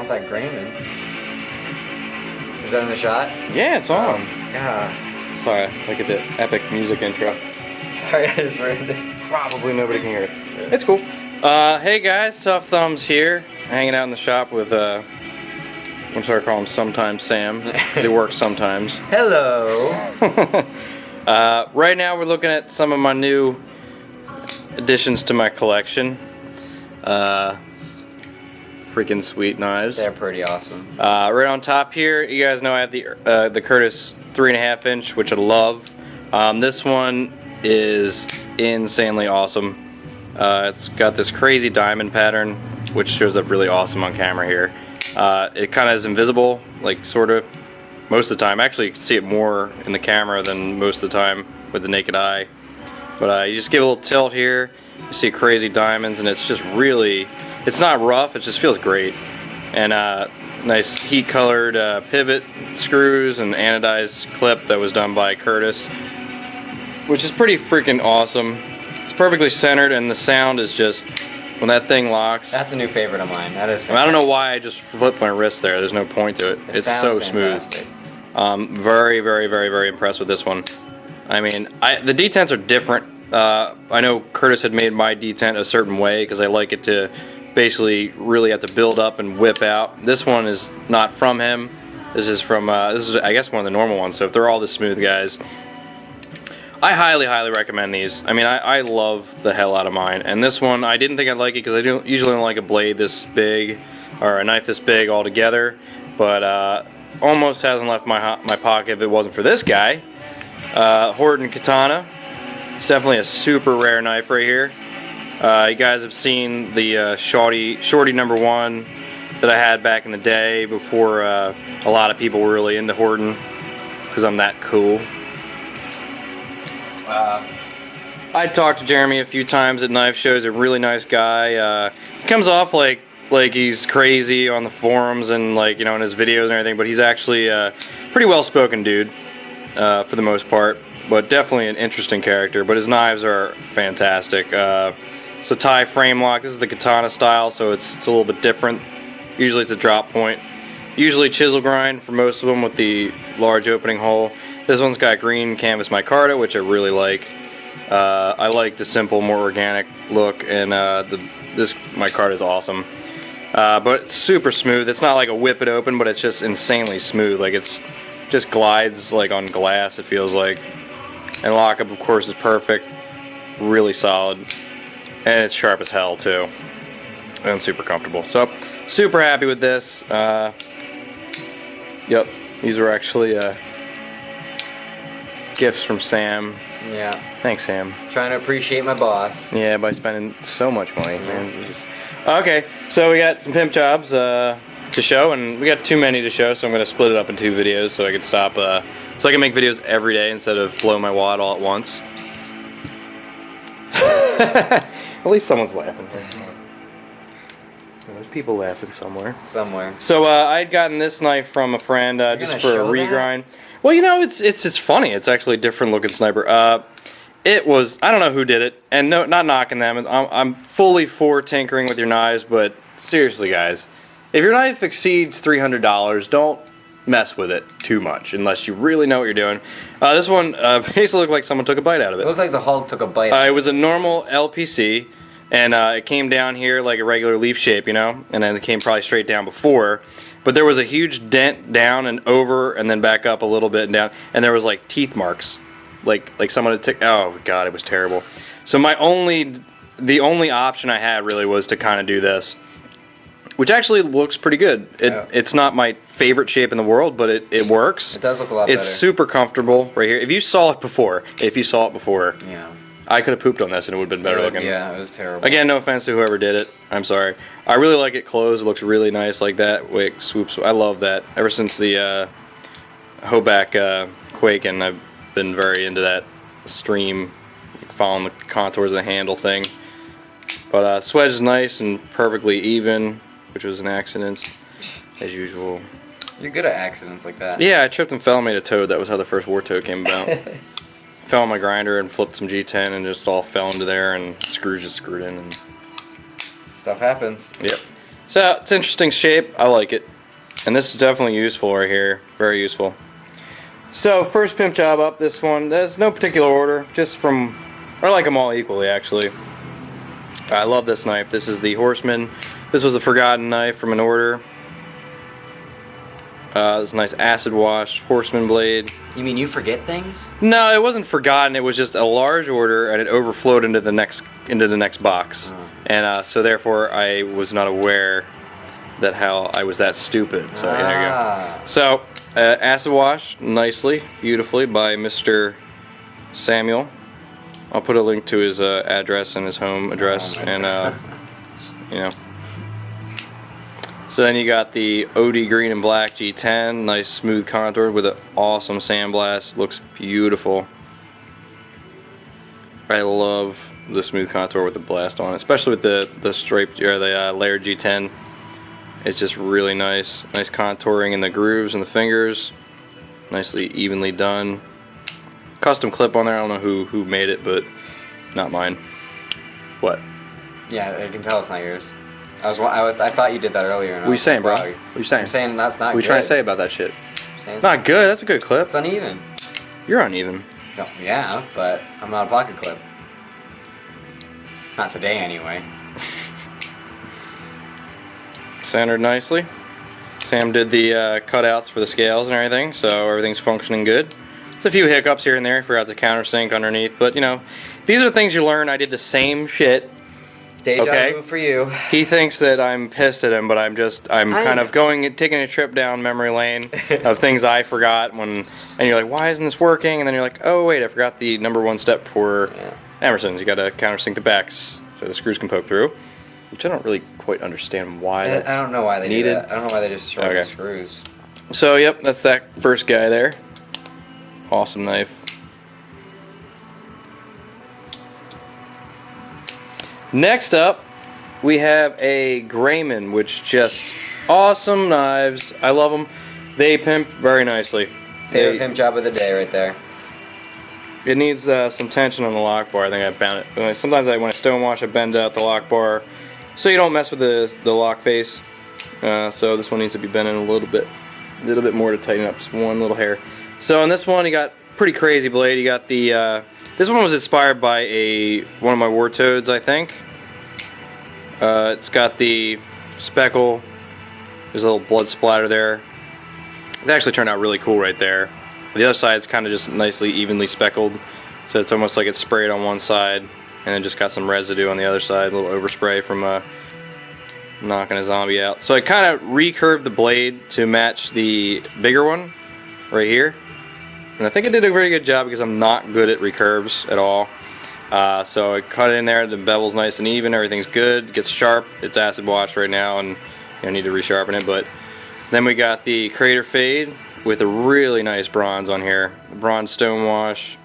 that Grayman. Is that in the shot? Yeah, it's on. Yeah. Sorry, look at the epic music intro. Sorry, I just read it. Probably nobody can hear it. It's cool. Hey guys, Tough Thumbs here, hanging out in the shop with I'm sorry to call him sometimes Sam, because he works sometimes. Hello. Right now we're looking at some of my new additions to my collection. Freaking sweet knives. They're pretty awesome. Right on top here, you guys know I have the Curtis 3.5 inch, which I love. This one is insanely awesome. It's got this crazy diamond pattern, which shows up really awesome on camera here. It kind of is invisible, like sort of, most of the time. Actually, you can see it more in the camera than most of the time with the naked eye. But you just give it a little tilt here, you see crazy diamonds, and it's just really, it's not rough, it just feels great. And nice heat-colored pivot screws and anodized clip that was done by Curtis, which is pretty freaking awesome. It's perfectly centered, and the sound is just, when that thing locks. That's a new favorite of mine. That is fantastic. I don't know why I just flipped my wrist there. There's no point to it. It's so smooth. Very, very, very, very impressed with this one. I mean, the detents are different. I know Curtis had made my detent a certain way because I like it to basically really have to build up and whip out. This one is not from him. This is from, this is I guess one of the normal ones. So if they're all this smooth, guys, I highly, highly recommend these. I mean, I love the hell out of mine. And this one, I didn't think I'd like it because I usually don't like a blade this big or a knife this big altogether. But almost hasn't left my pocket if it wasn't for this guy. Horton Katana. It's definitely a super rare knife right here. You guys have seen the Shorty #1 that I had back in the day before a lot of people were really into Horton because I'm that cool. I talked to Jeremy a few times at knife shows. A really nice guy. He comes off like he's crazy on the forums and like, you know, in his videos and everything, but he's actually a pretty well-spoken dude for the most part. But definitely an interesting character. But his knives are fantastic. It's a Thai frame lock. This is the katana style, so it's a little bit different. Usually it's a drop point. Usually chisel grind for most of them with the large opening hole. This one's got green canvas micarta, which I really like. I like the simple, more organic look, and this micarta is awesome. But it's super smooth. It's not like a whip it open, but it's just insanely smooth. Like it's just glides like on glass, it feels like. And lockup, of course, is perfect. Really solid. And it's sharp as hell, too. And super comfortable. So, super happy with this. Yep, these were actually gifts from Sam. Yeah. Thanks, Sam. Trying to appreciate my boss. Yeah, by spending so much money, man. Okay, so we got some pimp jobs to show, and we got too many to show, so I'm going to split it up in 2 videos so I can stop, so I can make videos every day instead of blow my wad all at once. At least someone's laughing. There's people laughing somewhere. So I had gotten this knife from a friend just for a regrind. Well, you know, it's funny. It's actually a different looking sniper. It was, I don't know who did it, and no, not knocking them. I'm fully for tinkering with your knives, but seriously, guys, if your knife exceeds $300, don't mess with it too much unless you really know what you're doing. This one basically looked like someone took a bite out of it. It looked like the Hulk took a bite. It was a normal LPC, and it came down here like a regular leaf shape, you know, and then it came probably straight down before. But there was a huge dent down and over, and then back up a little bit and down, and there was like teeth marks, like someone had taken. Oh god, it was terrible. So the only option I had really was to kind of do this, which actually looks pretty good. It's not my favorite shape in the world, but it works. It does look a lot better. It's super comfortable right here. If you saw it before, yeah, I could have pooped on this and it would have been better looking. Yeah, it was terrible. Again, no offense to whoever did it. I'm sorry. I really like it closed. It looks really nice like that. Wait, swoops. I love that. Ever since the Hoback Quaken, I've been very into that stream, following the contours of the handle thing. But swedge is nice and perfectly even, which was an accident, as usual. You're good at accidents like that. Yeah, I tripped and fell and made a toad. That was how the first war toad came about. Fell on my grinder and flipped some G10 and just all fell into there, and screws just screwed in. And stuff happens. Yep. So it's interesting shape. I like it, and this is definitely useful right here. Very useful. So first pimp job up. This one. There's no particular order. Just from. I like them all equally actually. I love this knife. This is the Horseman. This was a forgotten knife from an order. This nice acid washed Horseman blade. You mean you forget things? No, it wasn't forgotten. It was just a large order, and it overflowed into the next box, and so therefore I was not aware that how I was that stupid. So there you go. So acid wash nicely, beautifully by Mr. Samuel. I'll put a link to his address and his home address, and you know. So then you got the OD green and black G10, nice smooth contour with an awesome sandblast. Looks beautiful. I love the smooth contour with the blast on it, especially with the striped or the layered G10. It's just really nice. Nice contouring in the grooves and the fingers. Nicely evenly done. Custom clip on there. I don't know who made it, but not mine. What? Yeah, I can tell it's not yours. I thought you did that earlier. What are you saying, bro? What are you saying? I'm saying that's not good. What are you trying to say about that shit? It's Not good. That's a good clip. It's uneven. You're uneven. No, yeah, but I'm not a pocket clip. Not today, anyway. Centered nicely. Sam did the cutouts for the scales and everything, so everything's functioning good. There's a few hiccups here and there. Forgot the countersink underneath, but you know, these are things you learn. I did the same shit. Deja vu for you. He thinks that I'm pissed at him, but I'm kind of taking a trip down memory lane of things I forgot and you're like, why isn't this working? And then you're like, oh wait, I forgot the #1 step for Emerson's. You got to countersink the backs so the screws can poke through, which I don't really quite understand why that's I don't know why they needed. do that. I don't know why they just short the screws. So yep, that's that first guy there. Awesome knife. Next up, we have a Grayman, which just awesome knives. I love them. They pimp very nicely. Favorite pimp job of the day right there. It needs some tension on the lock bar. I think I found it. Sometimes when I stonewash, I bend out the lock bar so you don't mess with the lock face. So this one needs to be bent in a little bit more to tighten up just one little hair. So on this one, you got pretty crazy blade. You got the this one was inspired by one of my war toads, I think. It's got the speckle. There's a little blood splatter there. It actually turned out really cool right there. The other side's kind of just nicely evenly speckled, so it's almost like it's sprayed on one side and then just got some residue on the other side, a little overspray from knocking a zombie out. So I kind of recurved the blade to match the bigger one right here. And I think I did a very good job because I'm not good at recurves at all. So I cut it in there, the bevel's nice and even, everything's good, gets sharp. It's acid washed right now and I need to resharpen it. But then we got the Crater Fade with a really nice bronze on here. Bronze stone wash.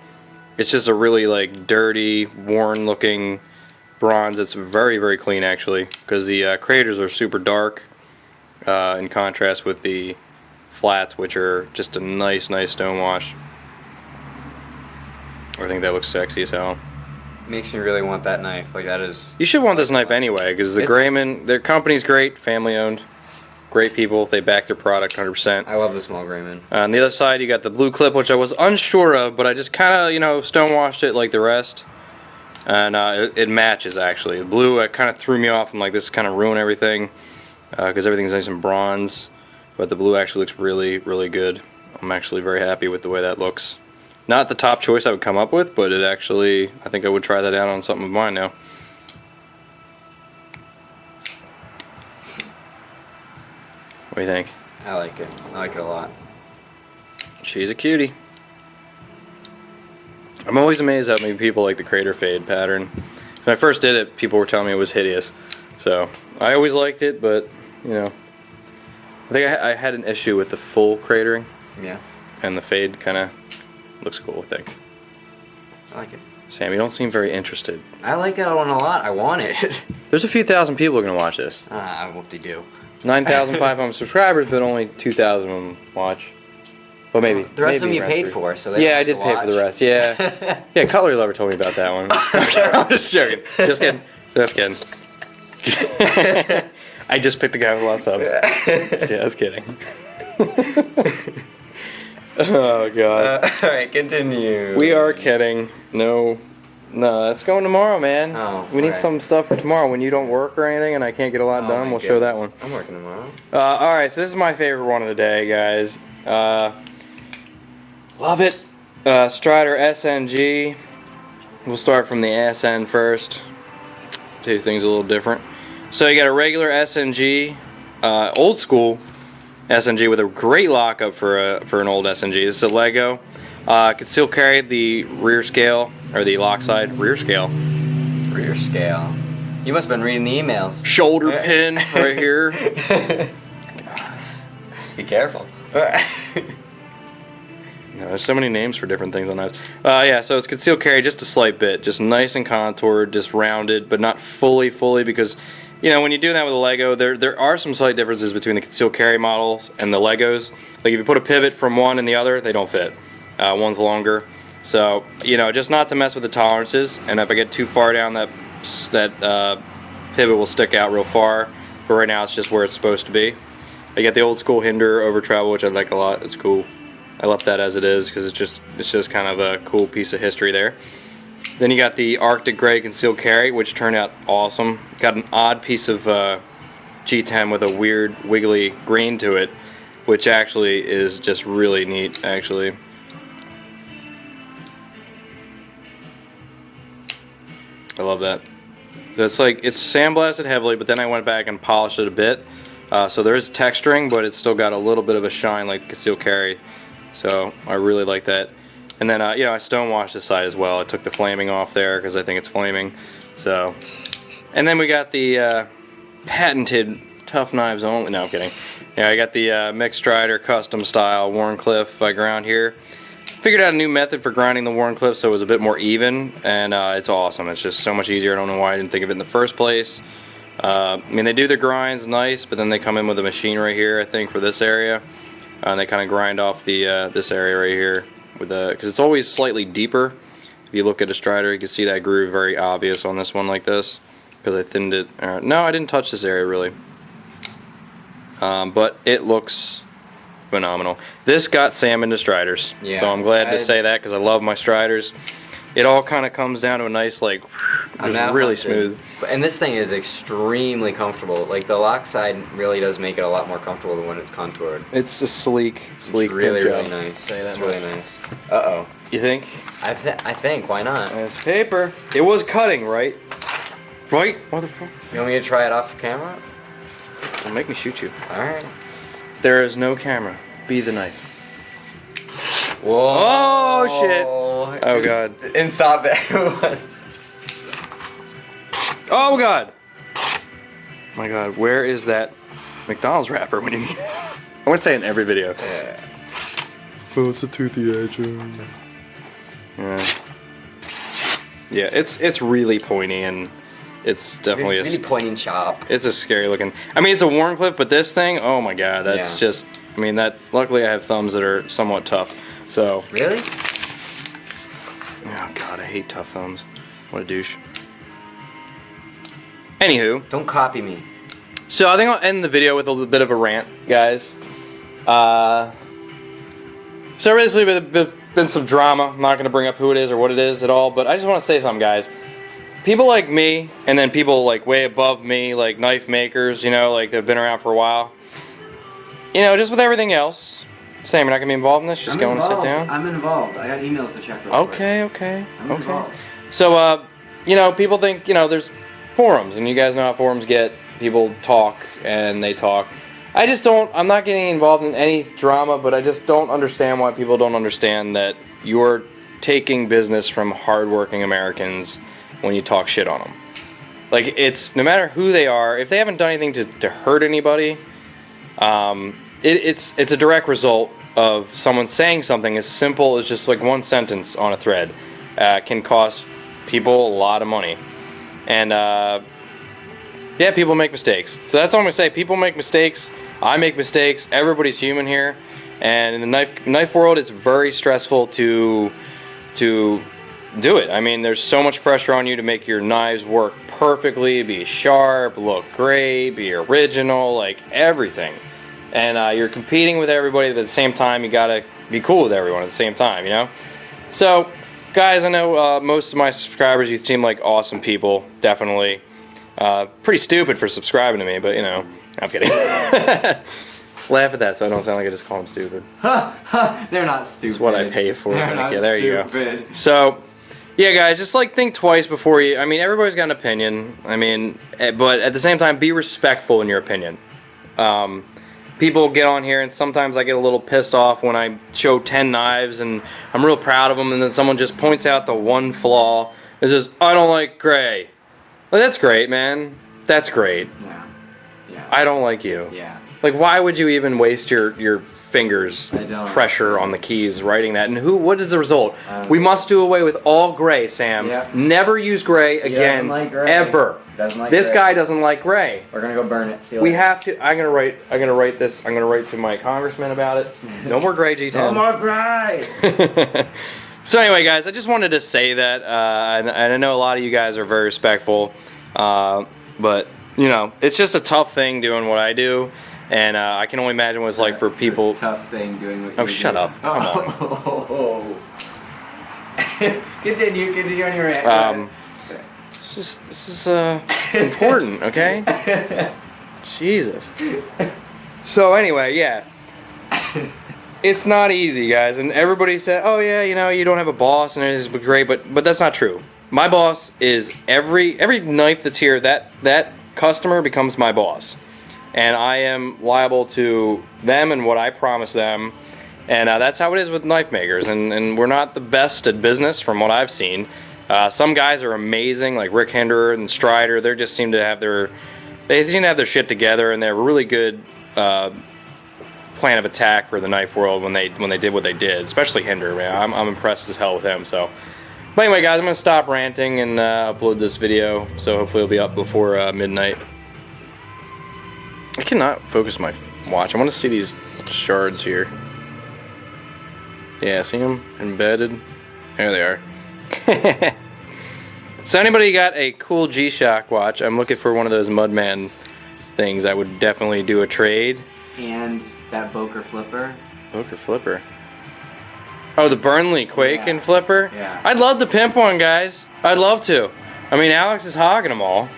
It's just a really like dirty, worn looking bronze. It's very, very clean actually because the craters are super dark in contrast with the flats, which are just a nice stone wash. I think that looks sexy as hell. Makes me really want that knife. Like that is. You should want this knife anyway because the Graymen, their company's great, family owned, great people. They back their product 100%. I love the small Grayman. On the other side, you got the blue clip, which I was unsure of, but I just kind of stonewashed it like the rest, and it matches actually. The blue kind of threw me off. I'm like, this kind of ruined everything because everything's nice and bronze, but the blue actually looks really, really good. I'm actually very happy with the way that looks. Not the top choice I would come up with, but it actually, I think I would try that out on something of mine now. What do you think? I like it. I like it a lot. She's a cutie. I'm always amazed how many people like the Crater Fade pattern. When I first did it, people were telling me it was hideous. So, I always liked it, but, I think I had an issue with the full cratering. Yeah. And the fade kind of looks cool, I think. I like it. Sam, you don't seem very interested. I like that one a lot. I want it. There's a few thousand people who are going to watch this. I hope they do. 9,500 subscribers, but only 2,000 of them watch. Well, maybe. The rest of them you paid for, so they I did pay for the rest, yeah. Yeah, Cutlery Lover told me about that one. I'm just joking. Just kidding. I just picked a guy with a lot of subs. Yeah, I was kidding. Oh god. Alright, continue. We are kidding. No, that's going tomorrow, man. Oh, we need alright. some stuff for tomorrow. When you don't work or anything and I can't get a lot Oh done, my we'll show that goodness. one. I'm working tomorrow. Alright, so this is my favorite one of the day, guys. Love it. Strider SNG. We'll start from the SN first. Two things a little different. So you got a regular SNG, old school SNG with a great lockup for an old SNG. This is a Lego. Conceal carry the rear scale or the lock side rear scale. Rear scale. You must have been reading the emails. Shoulder pin right here. Be careful. No, there's so many names for different things on knives. Yeah, so it's concealed carry, just a slight bit, just nice and contoured, just rounded, but not fully because, you know, when you do that with a Lego, there are some slight differences between the concealed carry models and the Legos. Like if you put a pivot from one and the other, they don't fit. One's longer, so you know, just not to mess with the tolerances. And if I get too far down, that pivot will stick out real far. But right now, it's just where it's supposed to be. I get the old school hinder over travel, which I like a lot. It's cool. I left that as it is because it's just kind of a cool piece of history there. Then you got the Arctic Gray concealed carry, which turned out awesome. Got an odd piece of G10 with a weird wiggly green to it, which actually is just really neat. Actually, I love that. So it's sandblasted heavily, but then I went back and polished it a bit. So there is texturing, but it's still got a little bit of a shine like the concealed carry. So I really like that. And then you know, I stonewashed this side as well. I took the flaming off there because I think it's flaming. So, and then we got the patented Tough Knives Only. No, I'm kidding. Yeah, I got the mixed Strider custom style Wharncliffe ground here. Figured out a new method for grinding the Wharncliffe so it was a bit more even, and it's awesome. It's just so much easier. I don't know why I didn't think of it in the first place. I mean, they do the grinds nice, but then they come in with a machine right here, I think, for this area. And they kind of grind off the this area right here with because it's always slightly deeper. If you look at a Strider, you can see that groove very obvious on this one like this because I thinned it. No, I didn't touch this area really, but it looks phenomenal. This got Sam into Striders, Yeah, so I'm glad to say that because I love my Striders. It all kind of comes down to a nice, like, just really smooth. And this thing is extremely comfortable. Like the lock side really does make it a lot more comfortable than when it's contoured. It's a sleek It's really, pimp really job. nice. Say that It's really nice. Uh-oh. You think? I think, why not? It's paper. It was cutting, right? Right? Motherfucker. You want me to try it off camera? Don't make me shoot you. Alright. There is no camera. Be the knife. Whoa. Oh, shit. Oh, God. And stop there. It was. Oh, God. My God, where is that McDonald's wrapper when you need I want to say it in every video. Yeah. Oh, it's a toothy edge. Yeah. Yeah, it's really pointy and it's definitely Really pointing sharp. it's a scary looking. I mean, it's a Wharncliffe, but this thing, oh my God, that's Yeah. just. I mean, that. Luckily, I have thumbs that are somewhat tough. So. Really? Oh God, I hate tough thumbs. What a douche. Anywho, Don't copy me. so I think I'll end the video with a little bit of a rant, guys. So basically, been some drama. I'm not going to bring up who it is or what it is at all, but I just want to say something, guys. People like me, and then people like way above me, like knife makers, you know, like they've been around for a while. You know, just with everything else. Sam, you're not going to be involved in this? Just go and sit down? I'm involved. I got emails to check real quick. Okay. I'm involved. So, you know, people think, you know, there's forums, and you guys know how forums get. People talk, and they talk. I just don't, I'm not getting involved in any drama, but I just don't understand why people don't understand that you're taking business from hardworking Americans when you talk shit on them. Like, it's, no matter who they are, if they haven't done anything to hurt anybody, it's a direct result of someone saying something as simple as just like one sentence on a thread can cost people a lot of money. And yeah, people make mistakes. So that's all I'm gonna say. People make mistakes. I make mistakes. Everybody's human here. And in the knife world, it's very stressful to do it. I mean, there's so much pressure on you to make your knives work perfectly, be sharp, look great, be original, like everything. And you're competing with everybody, but at the same time, you gotta be cool with everyone at the same time, you know? So, guys, I know most of my subscribers, you seem like awesome people, definitely. Pretty stupid for subscribing to me, but you know, I'm kidding. Laugh at that so I don't sound like I just call them stupid. They're not stupid. That's what I pay for. They're not there stupid. you go. So, yeah, guys, just like think twice before you. I mean, everybody's got an opinion. I mean, but at the same time, be respectful in your opinion. People get on here, and sometimes I get a little pissed off when I show 10 knives, and I'm real proud of them, and then someone just points out the one flaw. It says, I don't like gray. Well, that's great, man. That's great. Yeah. Yeah. I don't like you. Yeah. Like, why would you even waste your fingers pressure on the keys writing that? And what is the result? We must do away with all gray, Sam. Yep. Never use gray again, like gray. ever. Doesn't like This gray. guy doesn't like gray. We're gonna go burn it. See you We later. have to. I'm gonna write this. I'm gonna write to my congressman about it. No more gray G10. No more gray. So anyway, guys, I just wanted to say that, and I know a lot of you guys are very respectful, but you know, it's just a tough thing doing what I do, and I can only imagine what it's like for people. It's a tough thing doing what Oh, you shut do. up! Come on. Oh. Continue on your rant. This is important, okay? Jesus. So anyway, yeah. It's not easy, guys, and everybody said, "Oh yeah, you know, you don't have a boss and it's great," but that's not true. My boss is every knife that's here. That customer becomes my boss, and I am liable to them and what I promise them, and that's how it is with knife makers. And we're not the best at business from what I've seen. Some guys are amazing, like Rick Hinderer and Strider. They just seem to have their shit together, and they're really good. Plan of attack for the knife world when they did what they did, especially Hinder, man. I'm impressed as hell with him. So, but anyway, guys, I'm gonna stop ranting and upload this video. So hopefully it'll be up before midnight. I cannot focus my watch. I want to see these shards here. Yeah, see them embedded. There they are. So anybody got a cool G-Shock watch? I'm looking for one of those Mudman things. I would definitely do a trade. And that Boker flipper. Boker flipper. Oh, the Burnley Quake and flipper? Yeah. I'd love to pimp one, guys. I'd love to. I mean, Alex is hogging them all.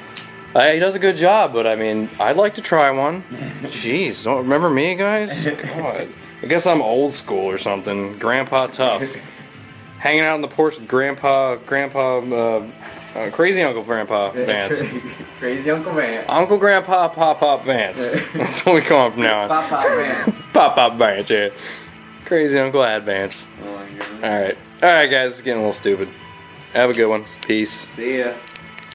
He does a good job, but I mean, I'd like to try one. Jeez, don't remember me, guys? God. I guess I'm old school or something. Grandpa tough. Hanging out on the porch with crazy Uncle Grandpa Vance. Crazy Uncle Vance. Uncle Grandpa Pop Vance. That's what we call him from now on. Pop Vance. Pop Vance, yeah. Crazy Uncle Advance. Oh my goodness. Alright. Alright, guys, it's getting a little stupid. Have a good one. Peace. See ya.